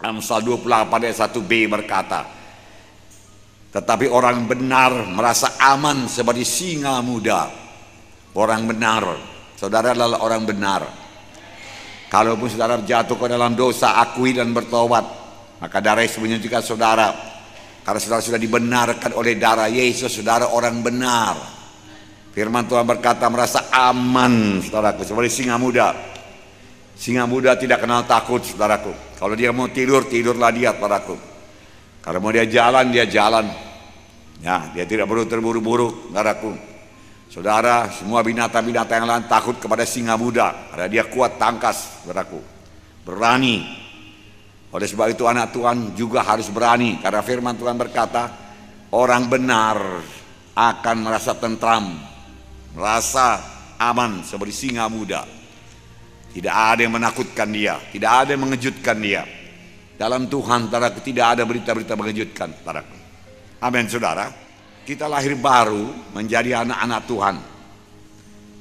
Amsal 28 ayat 1b berkata, tetapi orang benar merasa aman seperti singa muda. Orang benar, saudara adalah orang benar. Kalaupun saudara jatuh ke dalam dosa, akui dan bertobat, maka darah Yesus menyucikan saudara. Karena saudara sudah dibenarkan oleh darah Yesus, saudara orang benar. Firman Tuhan berkata merasa aman, saudaraku, seperti singa muda. Singa muda tidak kenal takut, saudaraku. Kalau dia mau tidur, tidurlah dia, saudaraku. Kalau mau dia jalan, dia jalan. Ya, dia tidak perlu terburu-buru, saudaraku. Saudara, semua binatang-binatang yang lain takut kepada singa muda, karena dia kuat tangkas, saudaraku. Berani. Oleh sebab itu anak Tuhan juga harus berani, karena firman Tuhan berkata, orang benar akan merasa tentram, merasa aman seperti singa muda. Tidak ada yang menakutkan dia, tidak ada yang mengejutkan dia. Dalam Tuhan, saudaraku, tidak ada berita-berita mengejutkan, saudaraku. Amin, saudara. Kita lahir baru menjadi anak-anak Tuhan,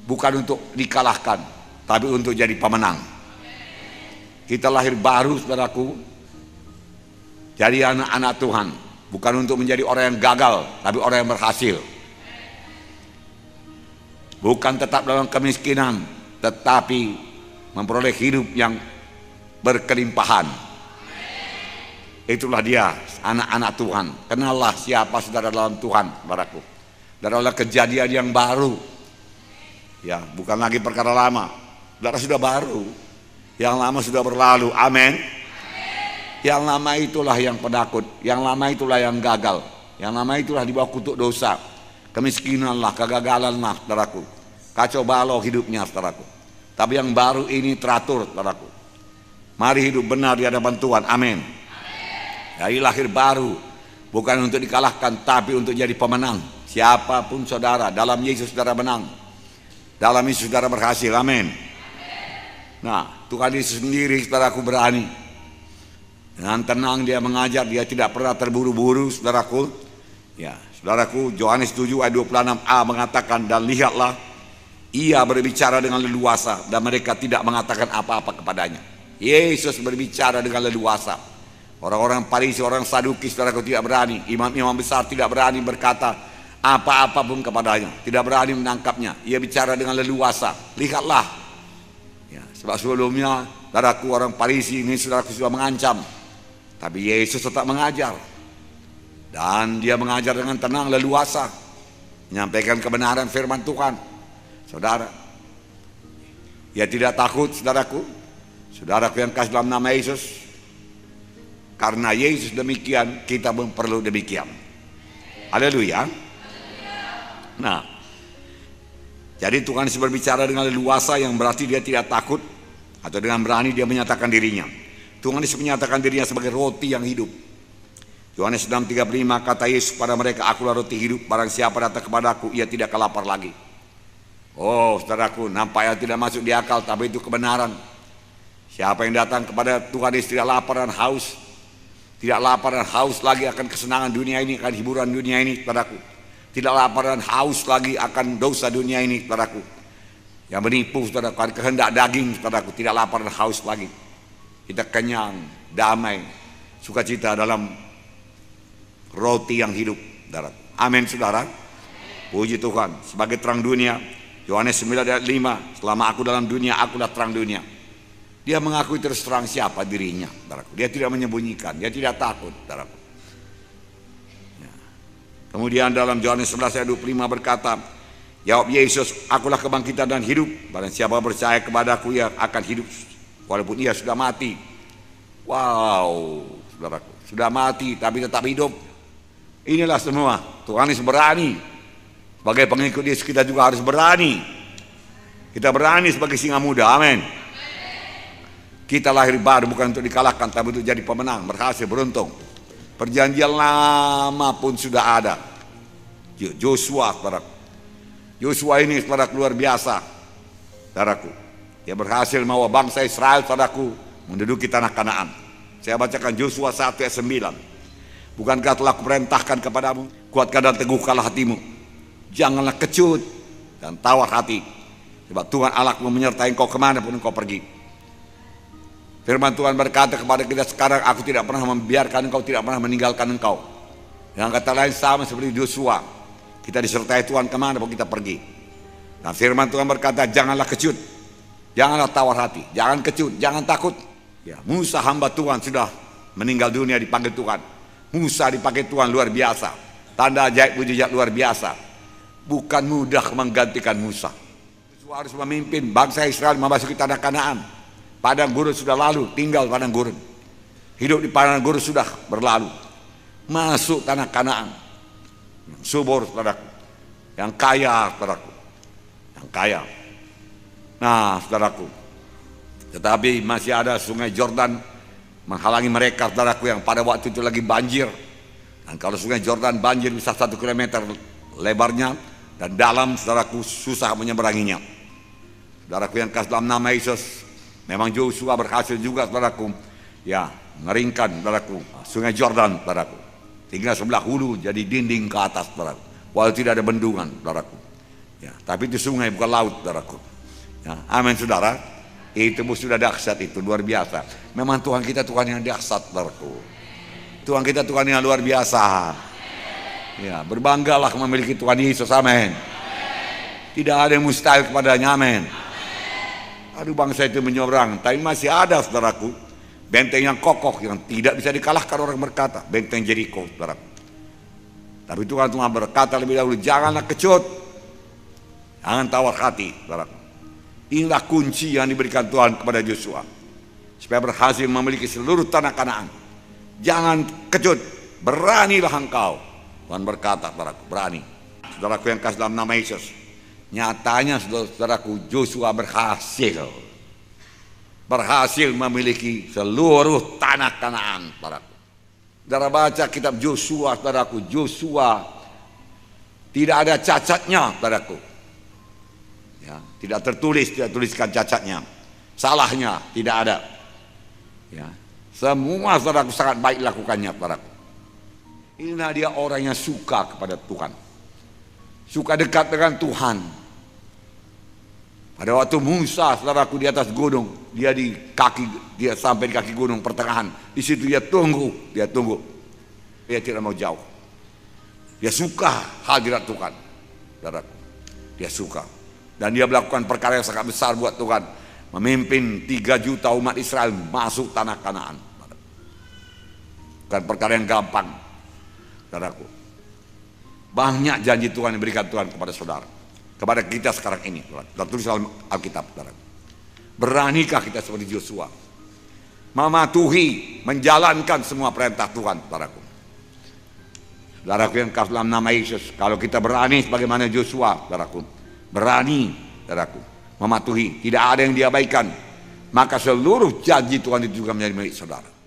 bukan untuk dikalahkan, tapi untuk jadi pemenang. Kita lahir baru, saudaraku, jadi anak-anak Tuhan, bukan untuk menjadi orang yang gagal, tapi orang yang berhasil. Bukan tetap dalam kemiskinan, tetapi memperoleh hidup yang berkelimpahan. Itulah dia, anak-anak Tuhan. Kenallah siapa saudara dalam Tuhan, saudaraku. Dan adalah kejadian yang baru. Ya, bukan lagi perkara lama. Saudara sudah baru. Yang lama sudah berlalu. Amin. Yang lama itulah yang penakut. Yang lama itulah yang gagal. Yang lama itulah di bawah kutuk dosa. Kemiskinanlah, kegagalanlah, saudaraku. Kacau balau hidupnya, saudaraku. Tapi yang baru ini teratur, saudaraku. Mari hidup benar di hadapan Tuhan. Amin. Dari lahir baru, bukan untuk dikalahkan, tapi untuk jadi pemenang. Siapapun saudara, dalam Yesus saudara menang. Dalam Yesus saudara berhasil. Amin. Nah, Tuhan Yesus sendiri, saudaraku, berani. Dengan tenang dia mengajar, dia tidak pernah terburu-buru, saudaraku. Ya, saudaraku, Yohanes 7 ayat 26a mengatakan, dan lihatlah, ia berbicara dengan leluasa, dan mereka tidak mengatakan apa-apa kepadanya. Yesus berbicara dengan leluasa. Orang-orang Farisi, orang Saduki, saudaraku, tidak berani. Imam-imam besar tidak berani berkata apa-apa pun kepadanya, tidak berani menangkapnya. Ia bicara dengan leluasa. Lihatlah. Ya, sebab sebelumnya, saudaraku, orang Farisi ini, saudaraku, sudah mengancam. Tapi Yesus tetap mengajar. Dan dia mengajar dengan tenang, leluasa. Menyampaikan kebenaran firman Tuhan. Saudara, ia tidak takut, saudaraku. Saudaraku yang kasih dalam nama Yesus. Karena Yesus demikian, kita pun perlu demikian. Haleluya. Nah, jadi Tuhan Yesus berbicara dengan leluasa, yang berarti dia tidak takut, atau dengan berani dia menyatakan dirinya. Tuhan Yesus menyatakan dirinya sebagai roti yang hidup. Yohanes 6:35 kata Yesus pada mereka, akulah roti hidup, barang siapa datang kepadaku, ia tidak lapar lagi. Oh, saudaraku, nampaknya tidak masuk di akal, tapi itu kebenaran. Siapa yang datang kepada Tuhan Yesus tidak lapar dan haus, tidak lapar dan haus lagi akan kesenangan dunia ini, akan hiburan dunia ini, saudaraku. Tidak lapar dan haus lagi akan dosa dunia ini, saudaraku. Yang menipu, saudaraku, akan kehendak daging, saudaraku. Tidak lapar dan haus lagi. Kita kenyang, damai, sukacita dalam roti yang hidup, saudaraku. Amin, saudara. Puji Tuhan. Sebagai terang dunia, Yohanes 9 ayat 5, selama aku dalam dunia, akulah terang dunia. Dia mengakui terus terang siapa dirinya, saudaraku. Dia tidak menyembunyikan, dia tidak takut, saudaraku. Ya. Kemudian dalam Yohanes 11 ayat 25 berkata, jawab Yesus, akulah kebangkitan dan hidup. Barang siapa percaya kepadaku, ia akan hidup walaupun ia sudah mati. Wow, saudaraku, sudah mati tapi tetap hidup. Inilah semua Tuhan Yesus berani. Sebagai pengikut Yesus kita juga harus berani. Kita berani sebagai singa muda. Amin. Kita lahir baru bukan untuk dikalahkan, tapi untuk jadi pemenang, berhasil, beruntung. Perjanjian lama pun sudah ada. Joshua, saudaraku. Joshua ini, saudaraku, luar biasa, saudaraku. Dia berhasil membawa bangsa Israel, saudaraku, menduduki tanah Kanaan. Saya bacakan Joshua 1 ayat 9. Bukankah telah kuperintahkan kepadamu, kuatkan dan teguhkanlah hatimu. Janganlah kecut dan tawar hati, sebab Tuhan Allahmu menyertai engkau kemanapun engkau pergi. Firman Tuhan berkata kepada kita sekarang, aku tidak pernah membiarkan engkau, tidak pernah meninggalkan engkau. Yang kata lain sama seperti Yosua, kita disertai Tuhan kemana pun kita pergi. Nah, firman Tuhan berkata, janganlah kecut, janganlah tawar hati, jangan kecut, jangan takut. Ya, Musa hamba Tuhan sudah meninggal dunia, dipanggil Tuhan. Musa dipakai Tuhan luar biasa, tanda ajaib mujizat luar biasa. Bukan mudah menggantikan Musa. Yosua harus memimpin bangsa Israel memasuki tanah Kanaan. Padang gurun sudah lalu, tinggal padang gurun. Hidup di padang gurun sudah berlalu. Masuk tanah Kanaan. Yang subur, saudaraku. Yang kaya, saudaraku. Yang kaya. Nah, saudaraku. Tetapi masih ada sungai Jordan menghalangi mereka, saudaraku, yang pada waktu itu lagi banjir. Dan kalau sungai Jordan banjir bisa 1 kilometer lebarnya. Dan dalam, saudaraku, susah menyeberanginya. Saudaraku yang kasih dalam nama Yesus, memang Yosua berhasil juga, saudaraku, ya, ngeringkan, saudaraku, sungai Jordan, saudaraku. Tinggal sebelah hulu jadi dinding ke atas, saudaraku. Walau tidak ada bendungan, saudaraku. Ya, tapi itu sungai bukan laut, saudaraku. Ya, amin, saudara. Itu sudah dahsyat, itu luar biasa. Memang Tuhan kita Tuhan yang dahsyat, saudaraku. Tuhan kita Tuhan yang luar biasa. Ya, berbanggalah memiliki Tuhan Yesus, amin. Tidak ada yang mustahil kepadanya, amin. Aduh, bangsa itu menyeberang, tapi masih ada, saudaraku, benteng yang kokoh yang tidak bisa dikalahkan orang berkata, benteng Jeriko, saudaraku. Tapi Tuhan berkata lebih dahulu, janganlah kecut, jangan tawar hati, saudaraku. Inilah kunci yang diberikan Tuhan kepada Yosua supaya berhasil memiliki seluruh tanah Kanaan. Jangan kecut, beranilah engkau. Tuhan berkata, saudaraku, berani. Saudaraku yang kasih dalam nama Yesus, nyatanya saudaraku, Yosua berhasil memiliki seluruh tanah Kanaan, saudaraku. Saudara baca kitab Yosua, saudaraku, Yosua tidak ada cacatnya, saudaraku. Ya, tidak tuliskan cacatnya, salahnya tidak ada. Ya, semua, saudaraku, sangat baik lakukannya, saudaraku. Inilah dia orang yang suka kepada Tuhan, suka dekat dengan Tuhan. Pada waktu Musa, saudaraku, di atas gunung, dia sampai di kaki gunung pertengahan. Di situ dia tunggu. Dia tidak mau jauh. Dia suka hadirat Tuhan, saudaraku. Dia suka. Dan dia melakukan perkara yang sangat besar buat Tuhan, memimpin 3 juta umat Israel masuk tanah Kanaan. Bukan perkara yang gampang, saudaraku. Banyak janji Tuhan yang diberikan Tuhan kepada saudara, kepada kita sekarang ini. Tertulis dalam Alkitab, saudaraku. Beranikah kita seperti Yosua, mematuhi, menjalankan semua perintah Tuhan, saudaraku. Saudaraku yang kasih dalam nama Yesus, kalau kita berani sebagaimana Yosua, saudaraku, berani, saudaraku, mematuhi, tidak ada yang diabaikan, maka seluruh janji Tuhan itu juga menjadi milik saudara.